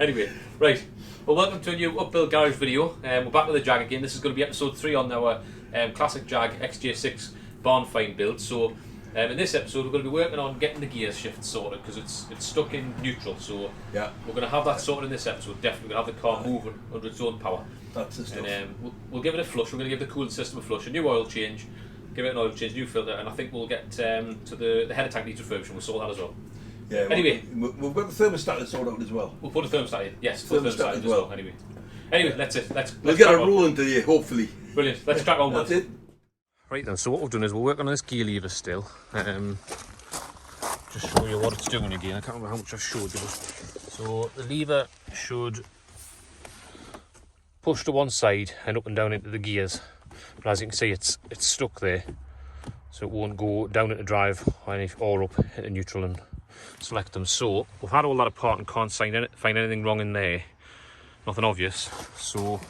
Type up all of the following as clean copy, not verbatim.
Anyway, right. Well, welcome to a new UPbuild garage video. We're back with the Jag again. This is going to be episode 3 on our classic Jag XJ6 barn find build. So in this episode we're going to be working on getting the gear shift sorted because it's stuck in neutral. So yeah, we're going to have that sorted in this episode. Definitely going to have the car moving under its own power. That's the stuff. And we'll give it a flush. We're going to give the cooling system a flush, a new oil change, give it an oil change, new filter, and I think we'll get to the header tank needs refurbishing. We'll sort that as well. Yeah. Anyway, we've got the thermostat to sort out as well. We'll put a thermostat in. Yes, put a thermostat in as well. Anyway, let's we'll get a rolling today, hopefully. Brilliant. Let's crack on with it. Right then, so what we've done is we're working on this gear lever still. Just show you what it's doing again. I can't remember how much I've showed you. So the lever should push to one side and up and down into the gears. But as you can see, it's stuck there, so it won't go down into drive or up into neutral and select them. So we've had all that apart and can't find anything wrong in there, nothing obvious. So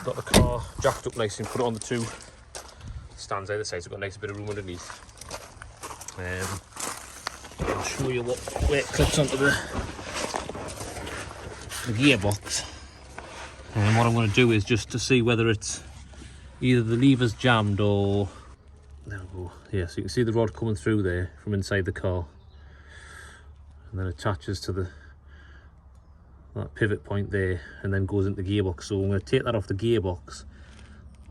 got the car jacked up nicely and put it on the two stands either side, so we've got a nice bit of room underneath. I'll show you where it clips onto the gearbox. And what I'm going to do is just to see whether it's either the lever's jammed or there we go. Yeah, so you can see the rod coming through there from inside the car, and then attaches to that pivot point there, and then goes into the gearbox. So I'm going to take that off the gearbox.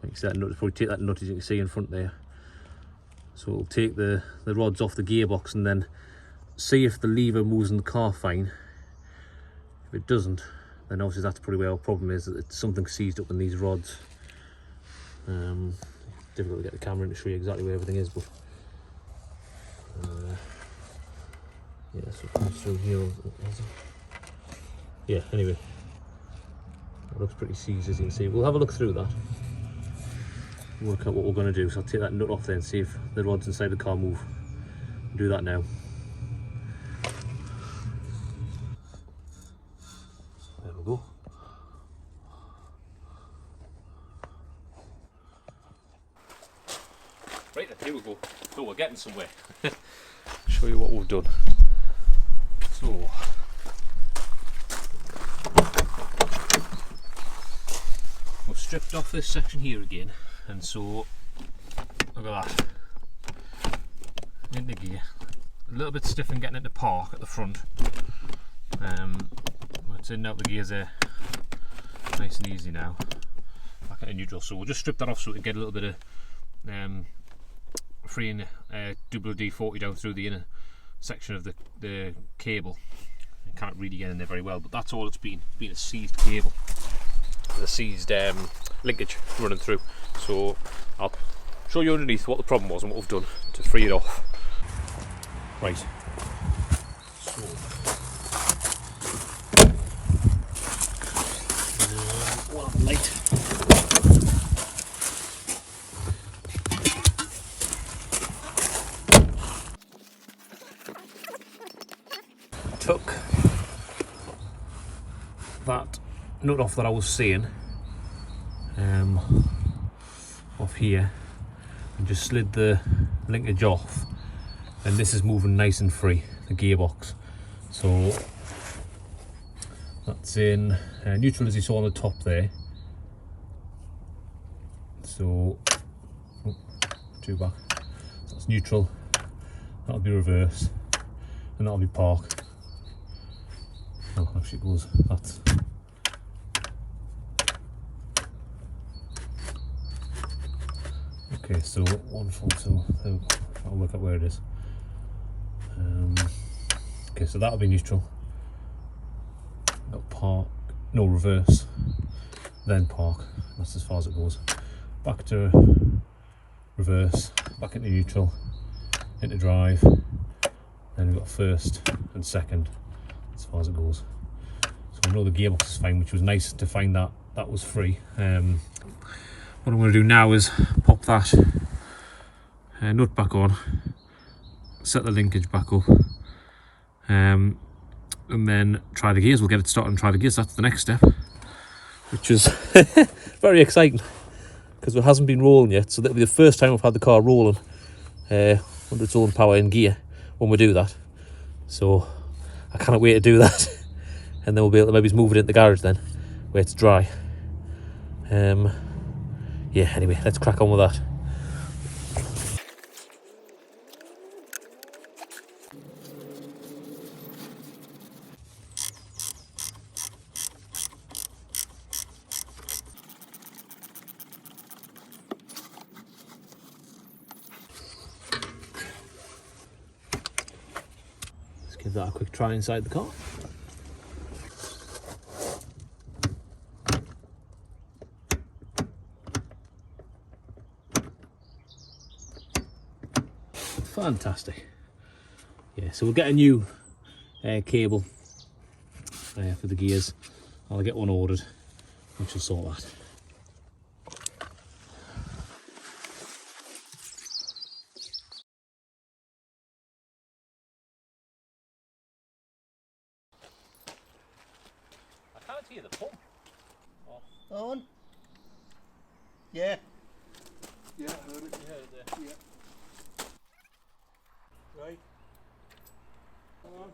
Like you said, probably take that nut as you can see in front there. So we'll take the rods off the gearbox and then see if the lever moves in the car fine. If it doesn't, then obviously that's probably where our problem is, that it's something seized up in these rods. Difficult to get the camera in to show you exactly where everything is, but yeah, so it comes through here. Yeah, anyway, it looks pretty seized as you can see. We'll have a look through that, work out what we're going to do. So I'll take that nut off there and see if the rods inside the car move. I'll do that now. There we go. Right then, here we go. So we're getting somewhere. Show you what we've done. So we've stripped off this section here again, and so look at that. Into gear. A little bit stiff and getting into park at the front. It's in and out the gears there. Nice and easy now. Back into neutral. So we'll just strip that off so we can get a little bit of freeing WD-40 down through the inner section of the cable. You can't really get in there very well, but that's all it's been. It's been a seized cable, the seized linkage running through. So I'll show you underneath what the problem was and what we've done to free it off. Right. So we'll have a light. Took that nut off that I was seeing off here and just slid the linkage off, and this is moving nice and free, the gearbox. So that's in neutral as you saw on the top there. So two back, so that's neutral, that'll be reverse, and that'll be park. Oh, actually it goes, that's okay. So 1, 4, so I'll work out where it is. Okay, so that'll be neutral. Got park, no, reverse, then park. That's as far as it goes. Back to reverse, back into neutral, into drive. Then we've got first and second, as far as it goes. So we know the gearbox is fine, which was nice to find that was free. What I'm going to do now is pop that nut back on, set the linkage back up, and then try the gears. We'll get it started and try the gears. That's the next step, which is very exciting because it hasn't been rolling yet. So that'll be the first time I've had the car rolling under its own power in gear when we do that. So I cannot wait to do that. and then we'll be able to maybe move it into the garage then, where it's dry. Yeah, anyway, let's crack on with that. Let's give that a quick try inside the car. Fantastic. Yeah, so we'll get a new cable for the gears. I'll get one ordered, which will sort that. I can't hear the pump. On? Yeah. Yeah, I heard it. You heard it there? Yeah. Right. Come on.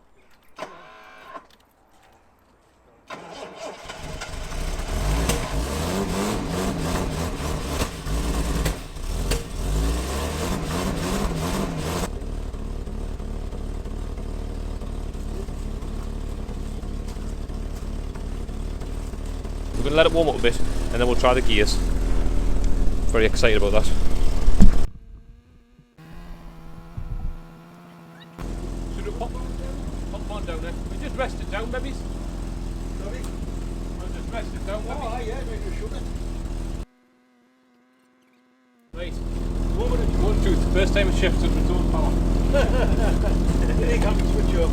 We're going to let it warm up a bit and then we'll try the gears. Very excited about that. Should we pop one down there? We just rest it down, maybe? Sorry? We'll just rest it down, maybe? Oh, yeah, maybe you should. Right. 1 tooth. First time it shifts with its own power. You can't switch up.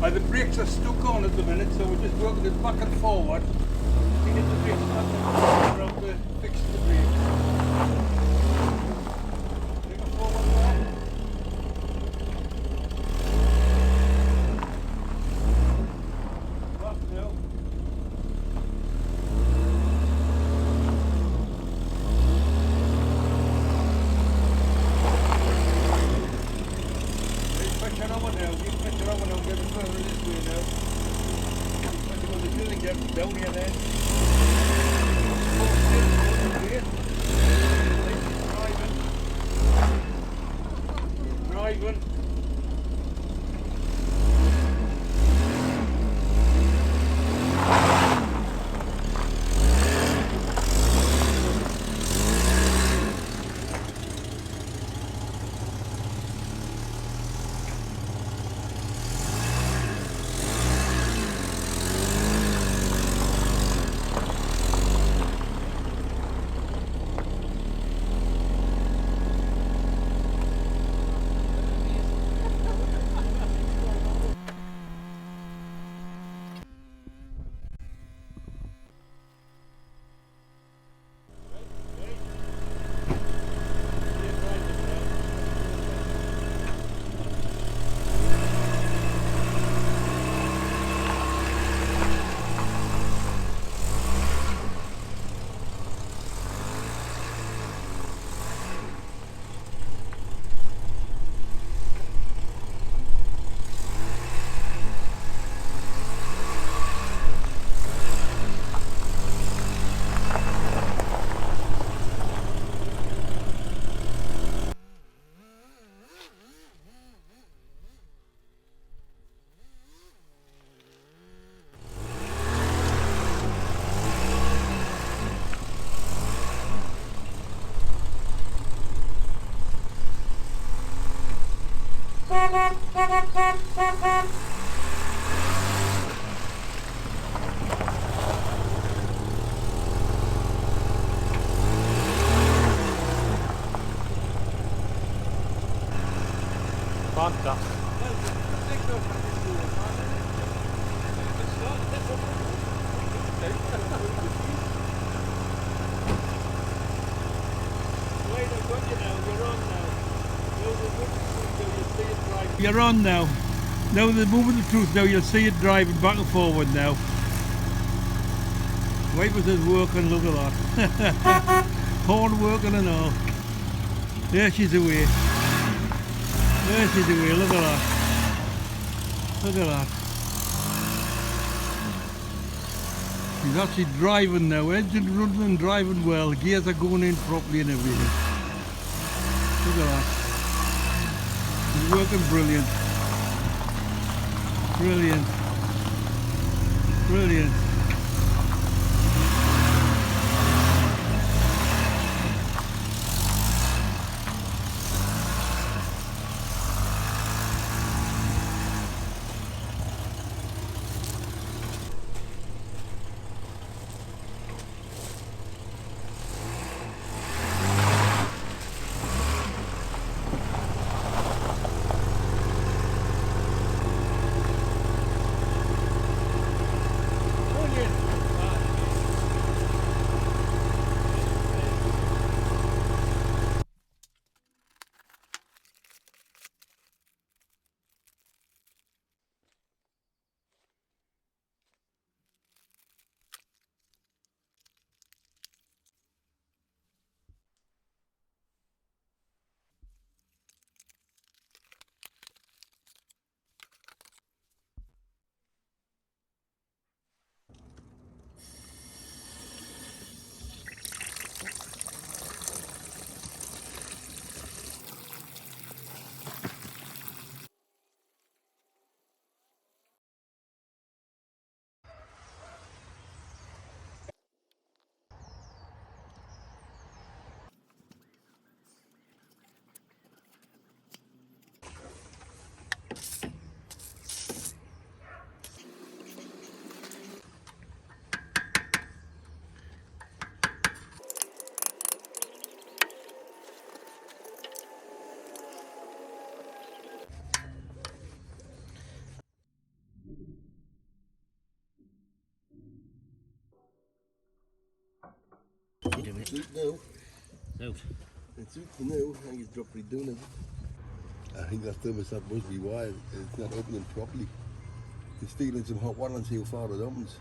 The brakes are stuck on at the minute, so we're just working it back and forward to get the brakes around to fix the brakes. Take it forward there. Back now. Pressure over now, keep pressure over now, get it further this way now. Pressure on the drilling gap down here then. Hold still, hold here. Driving. Fantastic. You're on now. Now the moment of truth, now you'll see it driving back and forward now. Wipers is working, look at that. Horn working and all. There she's away. There she's away, look at that. Look at that. She's actually driving now, engine running and driving well, gears are going in properly and everything. Look at that. She's working brilliant. Brilliant. Brilliant. It's out now. Out. It's out for now. I think it's dropped right down. I think that thermostat must be wired. It's not opening properly. It's stealing some hot water and see how far it opens.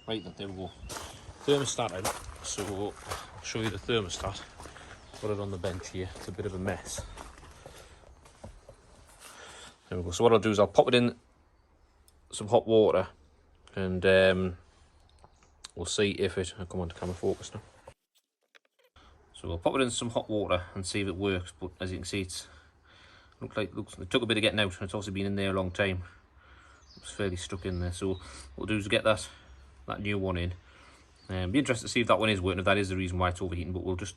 Right then, there we go. Thermostat out. So I'll show you the thermostat. Put it on the bench here. It's a bit of a mess. There we go. So what I'll do is I'll pop it in some hot water and we'll see if it... I'll come on to camera focus now. So we'll pop it in some hot water and see if it works, but as you can see it took a bit of getting out, and it's also been in there a long time. It's fairly stuck in there, so what we'll do is get that new one in. Be interested to see if that one is working, if that is the reason why it's overheating, but we'll just,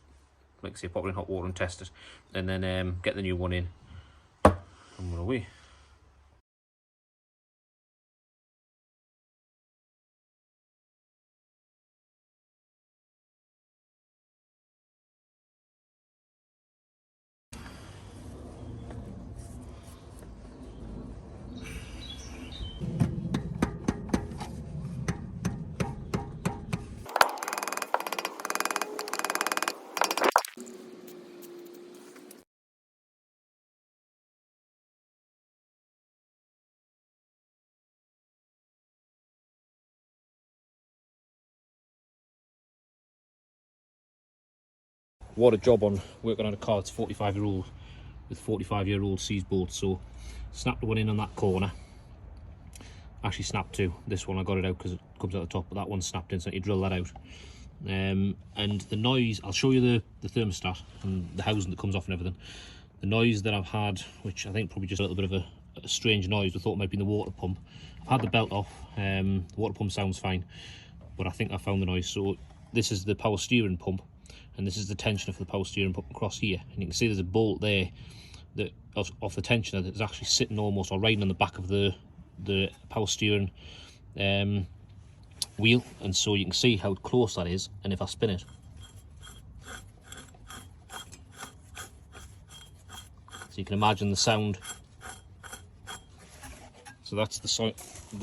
like I say, pop it in hot water and test it, and then get the new one in, and we're away. What a job on working on a car that's 45-year-old with 45-year-old seized bolts. So snapped the one in on that corner. Actually snapped two. This one I got it out because it comes out the top, but that one snapped in, so you drill that out. And the noise, I'll show you the thermostat and the housing that comes off and everything. The noise that I've had, which I think probably just a little bit of a strange noise, we thought it might be in the water pump. I've had the belt off, the water pump sounds fine, but I think I found the noise. So this is the power steering pump. and this is the tensioner for the power steering put across here, and you can see there's a bolt there that off the tensioner that is actually sitting almost or riding on the back of the power steering wheel, and so you can see how close that is. And if I spin it, so you can imagine the sound. So that's the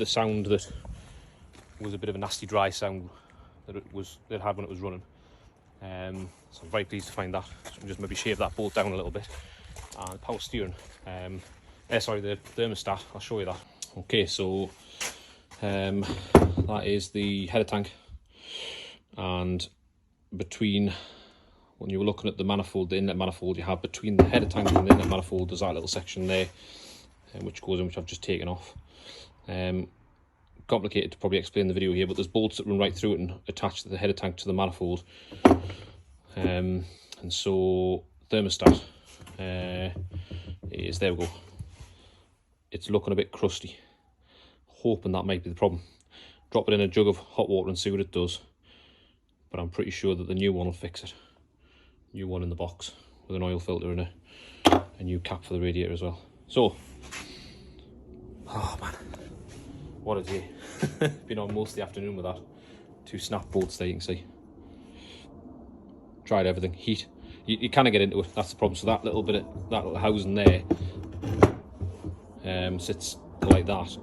sound that was a bit of a nasty dry sound that it had when it was running. So I'm very pleased to find that. So just maybe shave that bolt down a little bit. And power steering, sorry, the thermostat, I'll show you that. Okay, so that is the header tank, and between, when you were looking at the manifold, the inlet manifold, you have between the header tank and the inlet manifold, there's that little section there, which goes in, which I've just taken off. Complicated to probably explain the video here, but there's bolts that run right through it and attach the header tank to the manifold. And so thermostat is, there we go, it's looking a bit crusty, hoping that might be the problem. Drop it in a jug of hot water and see what it does, but I'm pretty sure that the new one will fix it. New one in the box with an oil filter and a new cap for the radiator as well. So, oh man, what a day. Been on most of the afternoon with that. 2 snap bolts there, you can see. Tried everything. Heat, you kind of get into it, that's the problem. So that little bit of, that little housing there sits like that,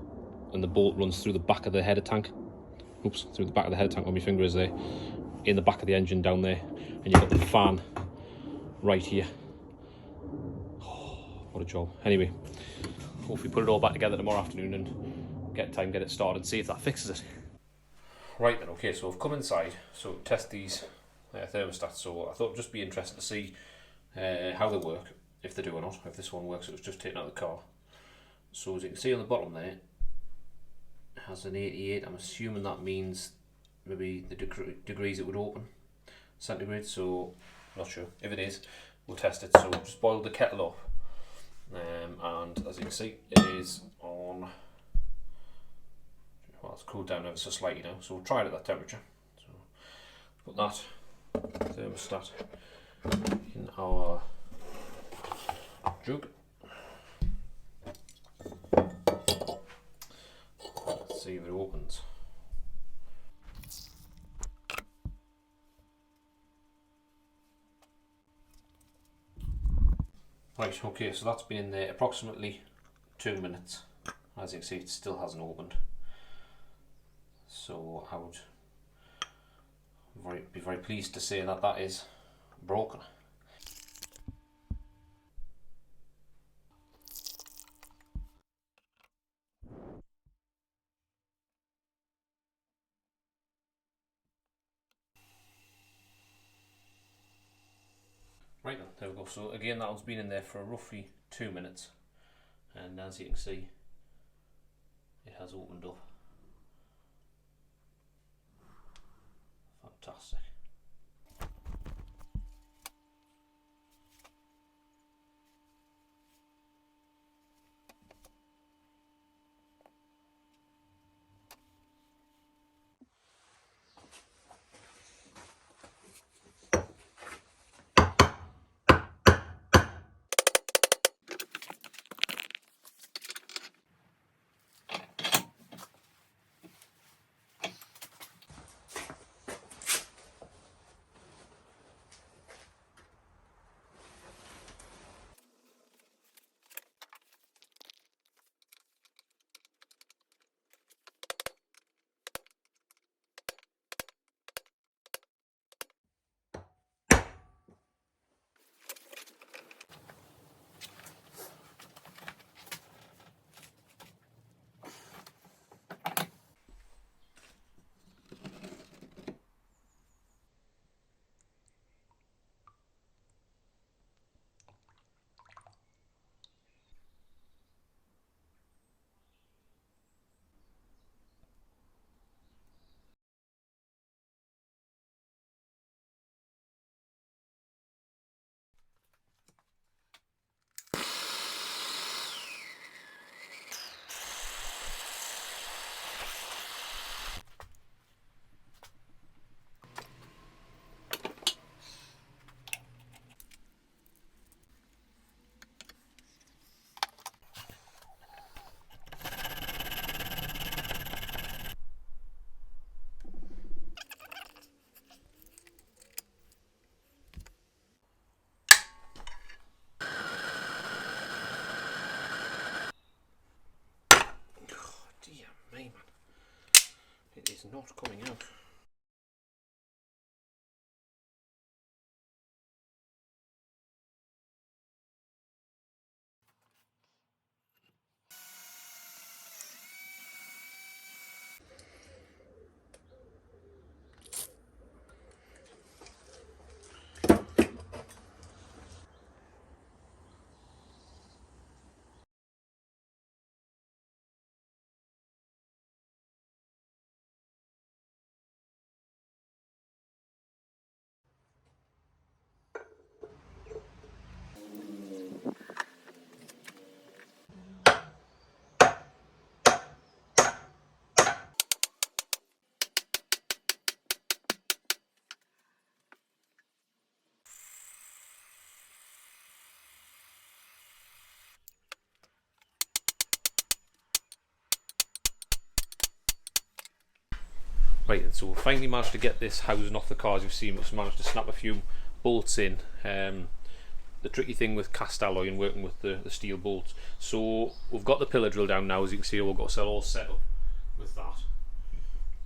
and the bolt runs through the back of the header tank. Oops, through the back of the header tank where my finger is there, in the back of the engine down there, and you've got the fan right here. Oh, what a job. Anyway, hopefully put it all back together tomorrow afternoon and get it started, see if that fixes it. Right then, okay, so I've come inside so test these thermostats. So I thought it'd just be interesting to see how they work, if they do or not. If this one works, it was just taken out of the car. So as you can see on the bottom there, it has an 88. I'm assuming that means maybe the degrees it would open, centigrade. So I'm not sure. If it is, we'll test it. So just boiled the kettle up, and as you can see, it is on. Well, it's cooled down ever so slightly now. So we'll try it at that temperature. So put that thermostat in our jug. Let's see if it opens. Right, okay, so that's been in there approximately 2 minutes. As you can see, it still hasn't opened. So I would be very pleased to say that that is broken. Right then, there we go. So again, that one's been in there for roughly 2 minutes, and as you can see, it has opened up. Fantastic. not coming out. Right, so we finally managed to get this housing off the car. As you've seen, we've managed to snap a few bolts in. The tricky thing with cast alloy and working with the steel bolts. So we've got the pillar drill down now, as you can see. We've got it all set up with that.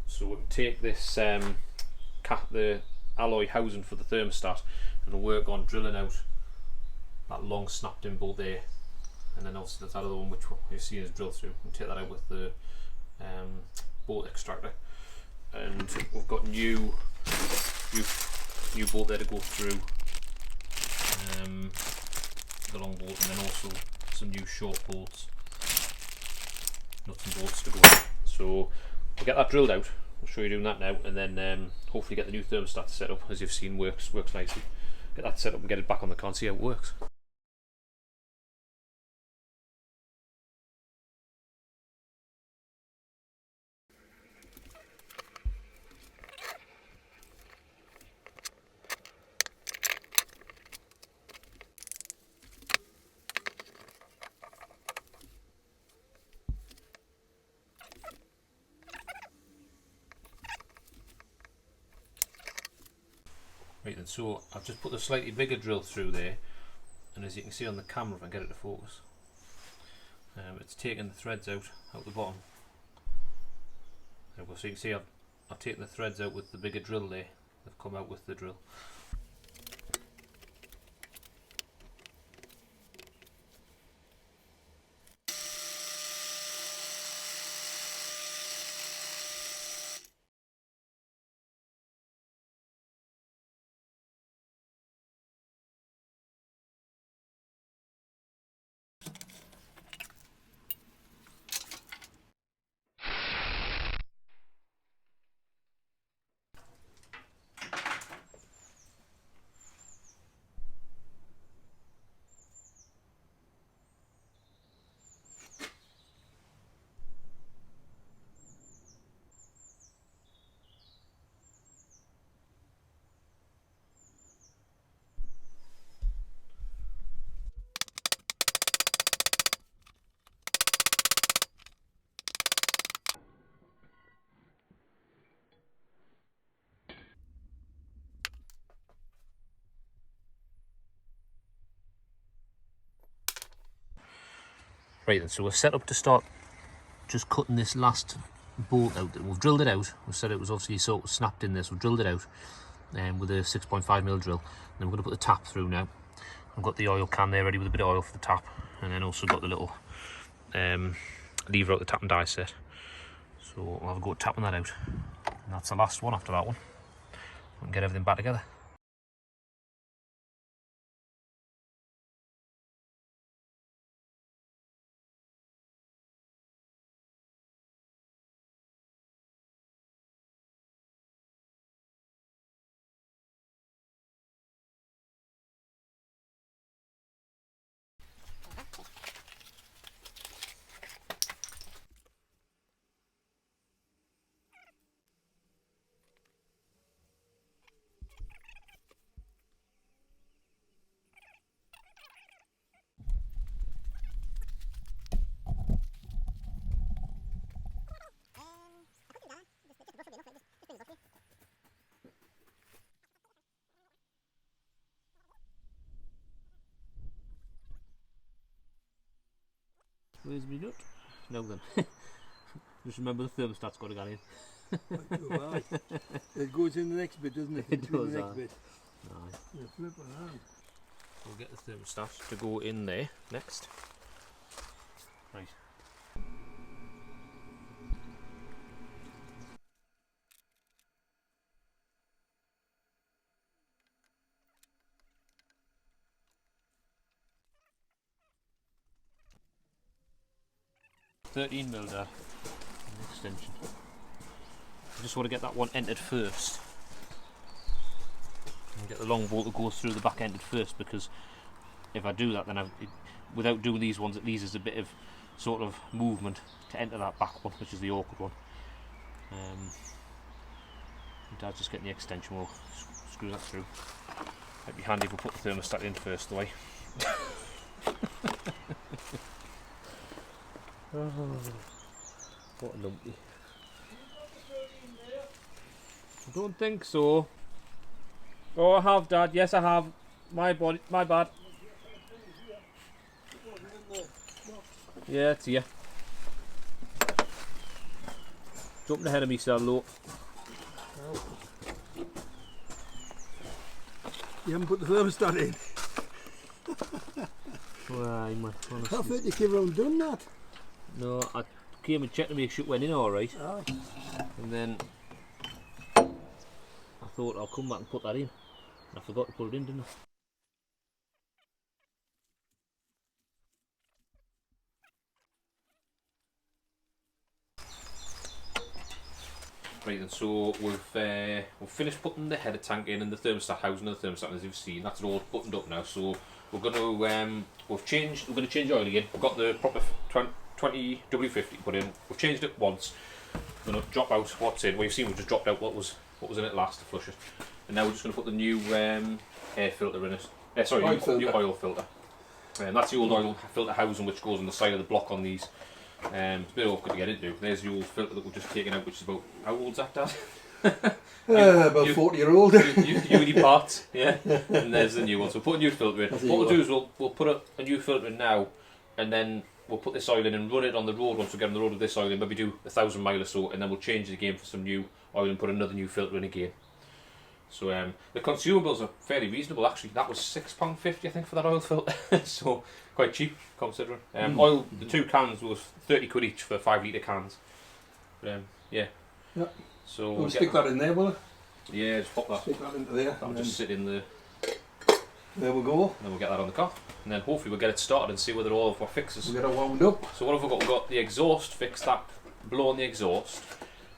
So we can take this the alloy housing for the thermostat and work on drilling out that long snapped in bolt there, and then obviously that other one which you've seen is drilled through. We'll take that out with the bolt extractor. And we've got new bolt there to go through the long bolt, and then also some new short bolts, nuts and bolts to go in. So we'll get that drilled out. I'll show you doing that now, and then hopefully get the new thermostat set up. As you've seen, works nicely. Get that set up and get it back on the car and see how it works. Right then, so I've just put the slightly bigger drill through there, and as you can see on the camera, if I get it to focus, it's taken the threads out the bottom. There we go. So you can see I've taken the threads out with the bigger drill there. They've come out with the drill. Right then, so we're set up to start just cutting this last bolt out. We've drilled it out. We said it was obviously sort of snapped in this. We've drilled it out with a 6.5mm drill. And then we're going to put the tap through now. I've got the oil can there ready with a bit of oil for the tap, and then also got the little lever out the tap and die set. So I'll have a go at tapping that out. And that's the last one. After that one, we can get everything back together. Where's me nut? No then. Just remember the thermostat's got to go in. It goes in the next bit, doesn't it? It Between does, the next aye. bit. Aye. You flip it around. We'll get the thermostat to go in there next. Right. $13mm extension. I just want to get that one entered first. And get the long bolt that goes through the back ended first, because if I do that, then without doing these ones, it leaves us a bit of sort of movement to enter that back one, which is the awkward one. Dad's just getting the extension, we'll screw that through. It'd be handy if we put the thermostat in first, the way. Oh, what a lumpy. I don't think so. Oh, I have, Dad. Yes, I have. My bad. Yeah, it's here. Jumping ahead of me, sir, look. You haven't put the thermostat in. Why, man, honestly. How far you came around doing that? No, I came and checked to make sure it went in alright. Aye. And then I thought I'll come back and put that in. And I forgot to put it in, didn't I? Right then, so we've finished putting the header tank in and the thermostat housing and the thermostat, as you've seen. That's all buttoned up now. So we're going to we're going to change oil again. We've got the proper 20 W50 put in. We've changed it once. We're going to drop out what's in. Well, you've seen we've just dropped out what was in it last to flush it, and now we're just going to put the new air filter in it. New oil filter. And that's the old oil filter housing which goes on the side of the block on these. It's a bit awkward to get into. There's the old filter that we've just taken out, which is about, how old's that, Dad? About 40-year-old. Uni parts, yeah. And there's the new one. So we'll put a new filter in. What we'll do is we'll put a new filter in now, and then we'll put this oil in and run it on the road once we get on the road with this oil in, maybe do 1,000 miles or so, and then we'll change it again for some new oil and put another new filter in again. So the consumables are fairly reasonable actually. That was £6.50 I think for that oil filter, so quite cheap considering. Oil, the 2 cans was 30 quid each for 5 litre cans. But, yeah. So We'll stick that in there, will it? Yeah, just pop that. Stick that into there. That'll just sit in the. There we go. And then we'll get that on the car, and then hopefully we'll get it started and see whether all of our fixes. We'll get it wound up. So what have we got? We've got the exhaust fixed, that blowing the exhaust.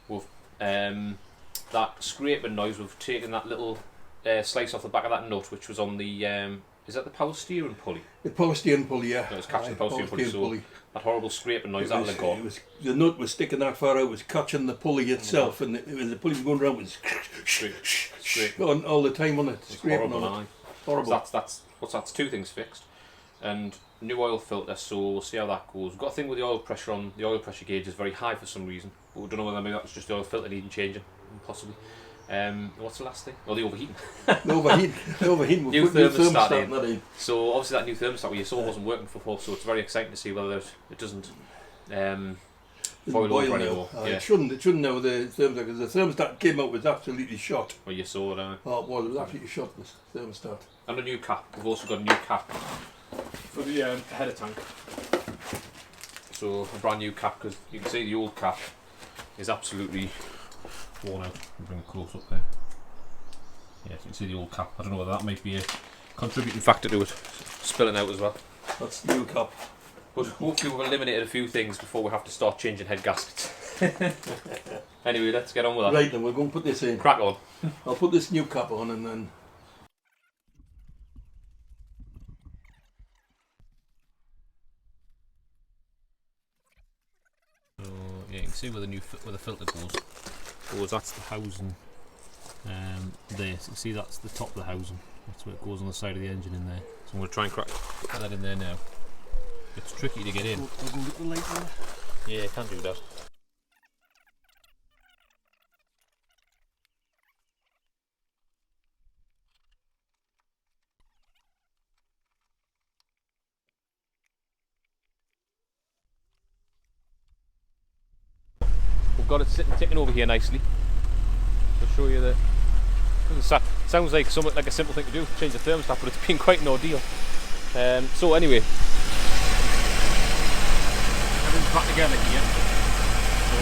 We've that scraping noise. We've taken that little slice off the back of that nut, which was on the is that the power steering pulley? The power steering pulley, yeah. No, it was catching the power steering pulley. So that horrible scraping noise that'll have gone. The nut was sticking that far out, was catching the pulley itself, and the pulley was going around, was on all the time on it, scraping on it. Horrible. So that's 2 things fixed, and new oil filter. So we'll see how that goes. We've got a thing with the oil pressure on. The oil pressure gauge is very high for some reason, but we don't know whether maybe that's just the oil filter needing changing, possibly. What's the last thing? Oh, the overheating. The overheating. New thermostat in. So obviously that new thermostat we saw wasn't working before, so it's very exciting to see whether it doesn't boil over anymore. Yeah. It shouldn't now, the thermostat, because the thermostat came out was absolutely shot. Well, you saw it. Oh, well, it was absolutely shot, this thermostat. And a new cap. We've also got a new cap for the header tank. So a brand new cap, because you can see the old cap is absolutely worn out. I'll bring it close up there. Yeah, you can see the old cap. I don't know whether that might be a contributing factor to it spilling out as well. That's the new cap. But hopefully we've eliminated a few things before we have to start changing head gaskets. Anyway, let's get on with that. Right then, we're going to put this in. Crack on. I'll put this new cap on and then... So yeah, you can see where the filter goes. That's the housing there. So you see that's the top of the housing. That's where it goes on the side of the engine in there. So I'm going to try and get that in there now. It's tricky to get in. Get the light on. Yeah, can do that. We've got it sitting ticking over here nicely. I'll show you that. Sounds like something like a simple thing to do, change the thermostat, but it's been quite an ordeal. So anyway, everything's back together here. So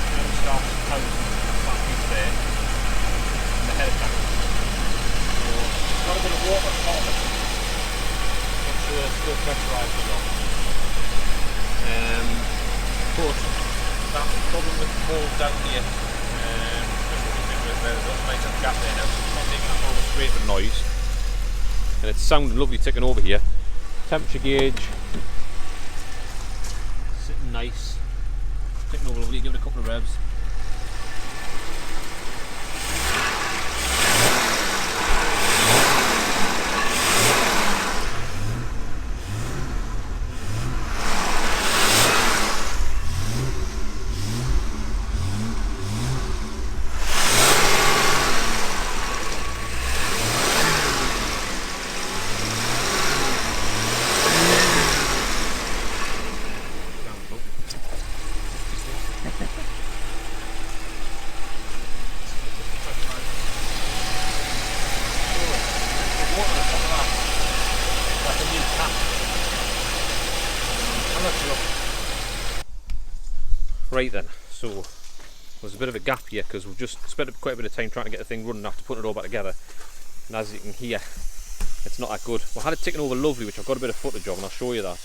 thermostat housing that piece there, and the header tank. So got a bit of water on top of it. Not sure it's still pressurised or not. But that's the problem with the balls down here. There's a nice little gap there now, so it's not making that whole scraping noise. And it's sounding lovely ticking over here. Temperature gauge sitting nice, ticking over lovely. Give it a couple of revs. Right then, so there's a bit of a gap here because we've just spent quite a bit of time trying to get the thing running after putting it all back together, and as you can hear, it's not that good. We had it ticking over lovely, which I've got a bit of footage of, and I'll show you that.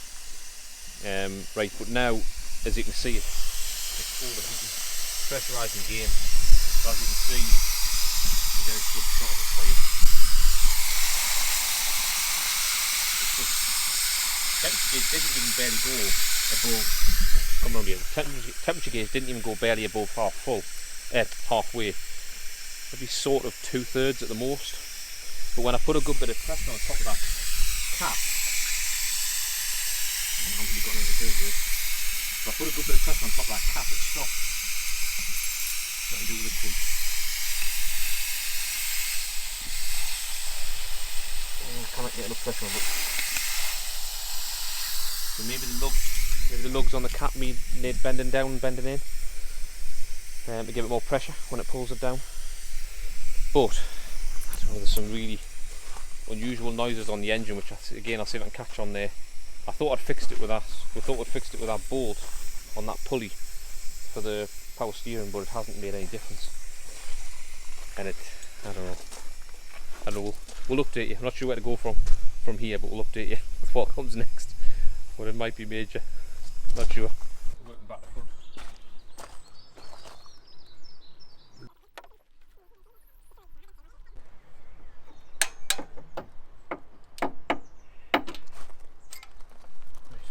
Right, but now, as you can see, it's overheating, pressurising again. So as you can see, I'll get a good shot of it for you. It's just, temperature gauge didn't even barely go above. Come round here. Temperature gauge didn't even go barely above half full, halfway. Maybe sort of 2/3 at the most. But when I put a good bit of pressure on top of that cap, if I put a good bit of pressure on top of that cap, it stopped. What do with the key? Cannot get enough pressure on it. So maybe the lugs on the cap need bending down and bending in to give it more pressure when it pulls it down. But I don't know, there's some really unusual noises on the engine, which again I'll see if I can catch on there. I thought I'd fixed it with that. We thought we'd fixed it with that bolt on that pulley for the power steering, but it hasn't made any difference. And I don't know. We'll update you. I'm not sure where to go from here, but we'll update you with what comes next. But it might be major. Not sure. Working back to front. Right.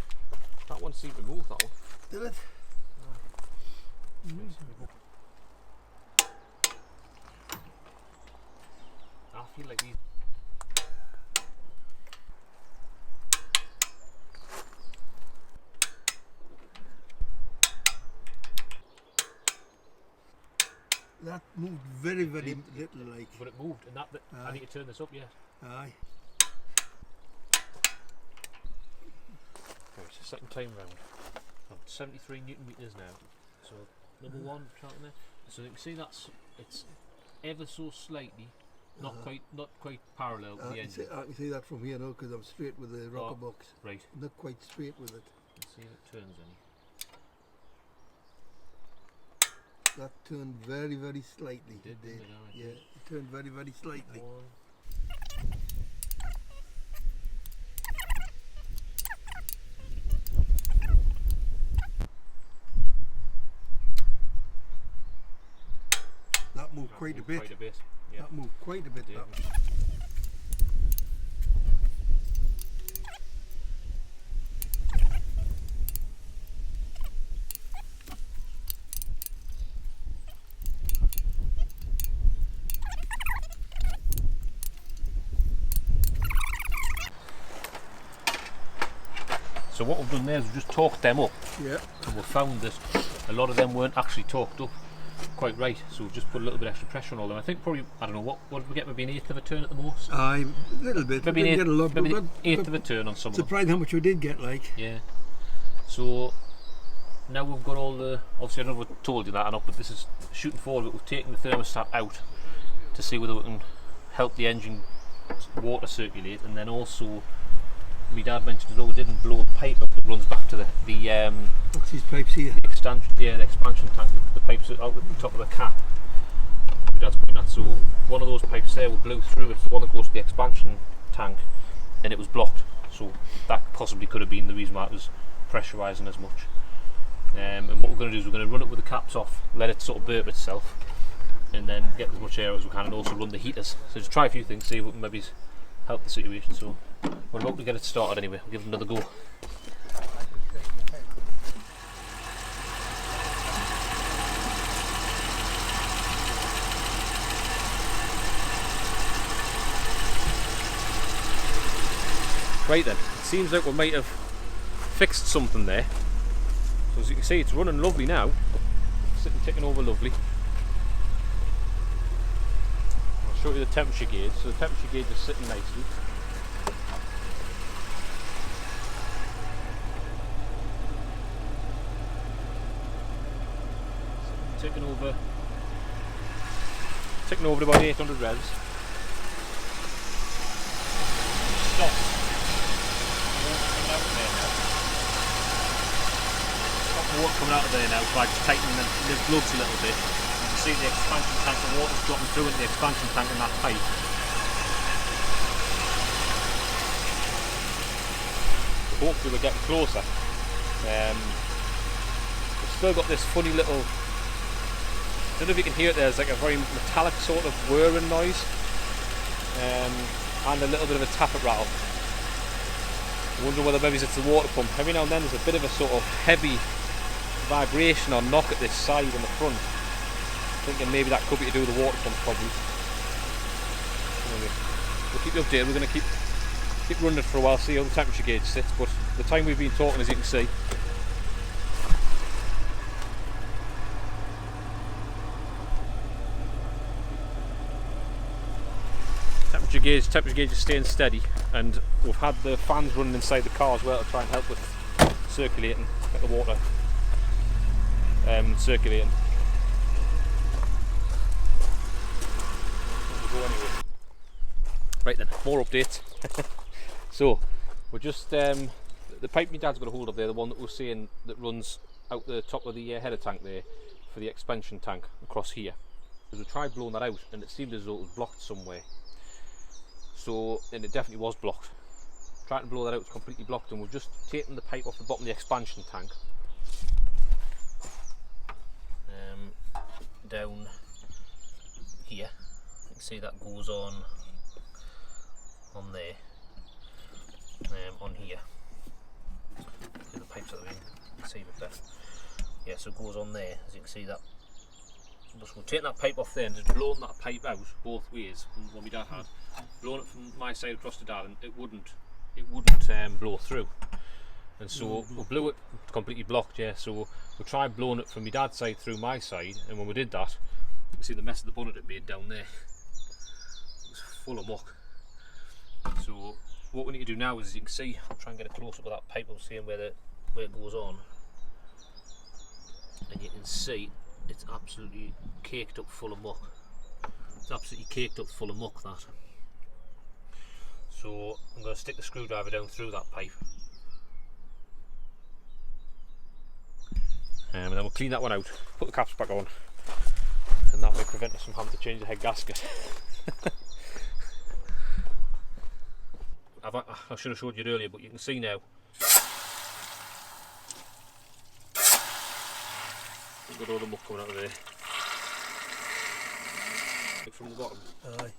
That one seemed to move, that one. Did it? I feel like these. That moved very little, like. But it moved, and I need to turn this up yet. Aye. Right, second time round. I'm 73 Newton meters now. So number one, counting there. So you can see it's ever so slightly, not quite parallel with the engine. I can see that from here now because I'm straight with the rocker box. Right. Not quite straight with it. Let's see if it turns any. That turned very, very slightly. It did. Yeah, it turned very, very slightly. That moved quite a bit. Yeah. That moved quite a bit. Yeah. So what we've done there is we've just torqued them up. Yeah. And we've found that a lot of them weren't actually torqued up quite right, so we've just put a little bit extra pressure on all them. I think probably, I don't know, what did we get, maybe an eighth of a turn at the most? Aye, a little bit. Maybe we didn't get a lot, maybe but eighth of a turn on some of them. Surprised how much we did get, like. Yeah. So now we've got all the, obviously I don't know if I told you that or not, but this is shooting forward, but we've taken the thermostat out to see whether we can help the engine water circulate, and then also my dad mentioned as well we didn't blow the pipe up that runs back to the What's these pipes here? expansion, yeah, the expansion tank, the pipes out at the top of the cap. My dad's putting that, so one of those pipes there we blew through, it's the one that goes to the expansion tank, and it was blocked, so that possibly could have been the reason why it was pressurising as much. And what we're going to do is we're going to run it with the caps off, let it sort of burp itself, and then get as much air as we can, and also run the heaters. So just try a few things, see if we can maybe help the situation. So we're about to get it started anyway, we'll give it another go. Right then, it seems like we might have fixed something there. So as you can see, it's running lovely now, sitting ticking over lovely. I'll show you the temperature gauge. So the temperature gauge is sitting nicely. Ticking over about 800 revs. Stop. Water coming out of there now by just tightening the lugs a little bit. You can see the expansion tank, the water's dropping through into the expansion tank in that pipe. Hopefully we're getting closer. We've still got this funny little, I don't know if you can hear it, there's like a very metallic sort of whirring noise, and a little bit of a tappet rattle. I wonder whether maybe it's the water pump. Every now and then there's a bit of a sort of heavy vibration or knock at this side and the front. Thinking maybe that could be to do with the water pump probably. Anyway, we'll keep you updated. We're going to keep running it for a while, see how the temperature gauge sits, but the time we've been talking, as you can see, temperature gauge is staying steady, and we've had the fans running inside the car as well to try and help with circulating, get the water circulating. We'll go anyway. Right then, more updates. So we're just the pipe my dad's got a hold of there, the one that we're seeing that runs out the top of the header tank there for the expansion tank across here. Because we tried blowing that out and it seemed as though it was blocked somewhere. So, and it definitely was blocked. Trying to blow that out, it's completely blocked, and we've just taken the pipe off the bottom of the expansion tank down here. You can see that goes on there, on here. The pipes that are in, you can see with that. Yeah, so it goes on there, as you can see that. So we'll take that pipe off there and just blown that pipe out both ways from what my dad had. Blown it from my side across to dad, and it wouldn't blow through. And so we blew it completely blocked, yeah. So we tried blowing it from my dad's side through my side, and when we did that, you can see the mess of the bonnet it made down there. It was full of muck. So what we need to do now is, as you can see, I'll try and get a close up of that pipe. I'll see where it goes on, and you can see it's absolutely caked up full of muck. It's absolutely caked up full of muck, that. So I'm going to stick the screwdriver down through that pipe, and then we'll clean that one out, put the caps back on, and that may prevent us from having to change the head gasket. I should have showed you it earlier, but you can see now. We've got all the muck coming out of there. From the bottom. Aye.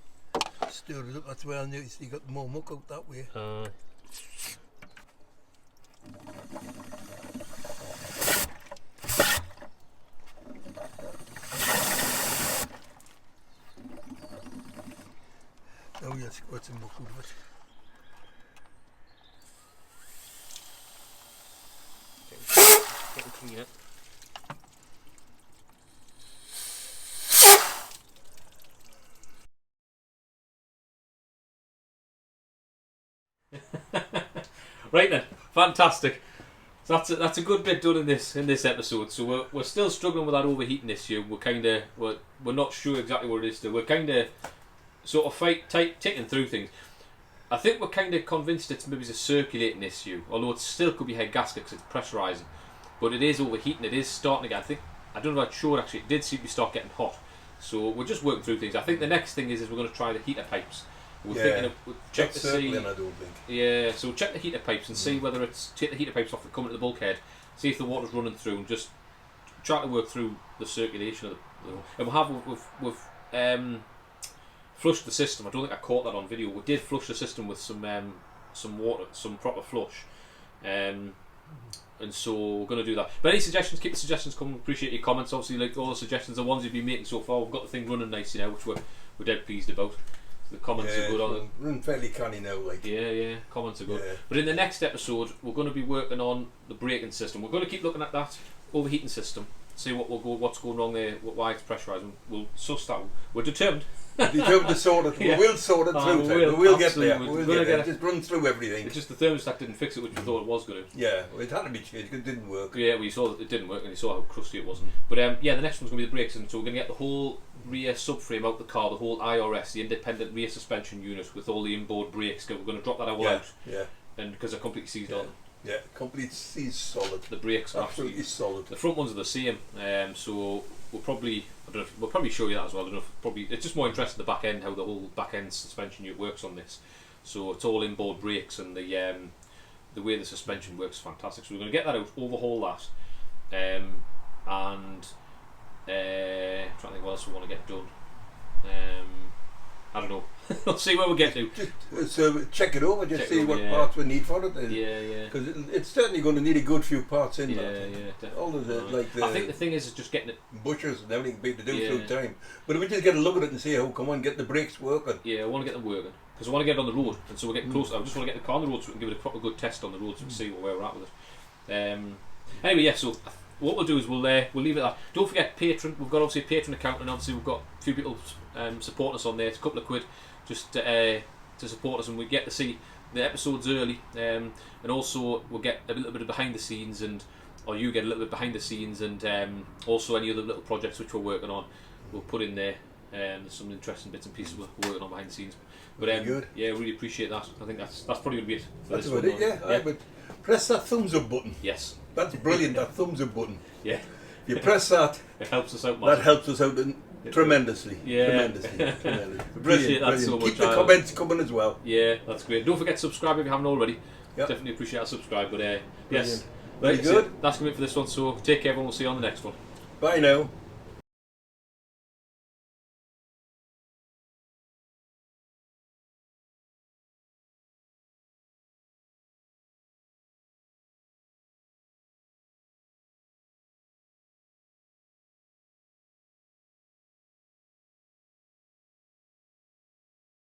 Stir it up, that's where I noticed you got more muck out that way. Oh yes, got some muck out of it. Getting clean it. Right then, fantastic. So that's a good bit done in this episode. So we're still struggling with that overheating issue. We're not sure exactly what it is still. We're kind of sort of ticking through things. I think we're kind of convinced it's maybe a circulating issue, although it still could be head gasket because it's pressurising. But it is overheating. It is starting to get. I don't know if I showed actually. It did seem to start getting hot. So we're just working through things. I think the next thing is we're going to try the heater pipes. We're thinking of check to see. I don't think. Yeah, so check the heater pipes and see whether take the heater pipes off that come into the bulkhead, see if the water's running through, and just try to work through the circulation of the. And we've flushed the system. I don't think I caught that on video. We did flush the system with some water, some proper flush, and so we're going to do that. But any suggestions, keep the suggestions coming. Appreciate your comments. Obviously, like all the suggestions, the ones you've been making so far, we've got the thing running nicely now, which we're dead pleased about. The comments are good on it. Running fairly canny now, like. Yeah, comments are good. Yeah. But in the next episode, we're going to be working on the braking system. We're going to keep looking at that overheating system, see what's going wrong there, why it's pressurising. We'll suss that. We're determined. Determined to sort it. Yeah. We will sort it through. We We'll get absolutely. there. We'll get there. Just run through everything. It's just the thermostat didn't fix it, which we thought it was going to. Yeah, well, it had to be changed. It didn't work. Yeah, we saw that it didn't work, and you saw how crusty it was. But yeah, the next one's going to be the brakes, and so we're going to get the whole rear subframe out the car, the whole IRS, the independent rear suspension unit with all the inboard brakes. We're going to drop that all out. Yeah. And because they're completely seized on. Yeah, complete seized solid. The brakes are absolutely solid. The front ones are the same. So we'll probably show you that as well. I don't know if probably it's just more interesting the back end, how the whole back end suspension unit works on this. So it's all inboard brakes, and the way the suspension works is fantastic. So we're going to get that out, overhaul that, and trying to think what else we want to get done. I don't know. We'll see where we get to. So check it over, just see what parts we need for it. Yeah. Because it's certainly going to need a good few parts in there. Yeah. All of the I think the thing is just getting it. Bushers and everything be to do through time. But if we just get a look at it and see how come on, get the brakes working. Yeah, I want to get them working because I want to get it on the road, and so we're getting close. I just want to get the car on the road so we can give it a proper good test on the road so we can see where we're at with it. Anyway, yeah. So what we'll do is we'll leave it at that. Don't forget Patreon. We've got obviously a Patreon account, and obviously we've got a few people supporting us on there. It's a couple of quid just to support us, and we get to see the episodes early, and also we'll get a little bit of behind the scenes, or you get a little bit behind the scenes, and also any other little projects which we're working on, we'll put in there. There's some interesting bits and pieces we're working on behind the scenes. But good. Yeah, really appreciate that. I think that's probably going to be it for that's this one. Yeah. But press that thumbs up button. Yes. That's brilliant. That thumbs up button. Yeah. If you press that, it helps us out much. That helps us out tremendously. Yeah. Tremendously. Appreciate that so much. Keep the comments coming as well. Yeah, that's great. Don't forget to subscribe if you haven't already. Yep. Definitely appreciate that subscribe. But yes, very good. That's going to be it for this one. So take care, everyone. We'll see you on the next one. Bye now.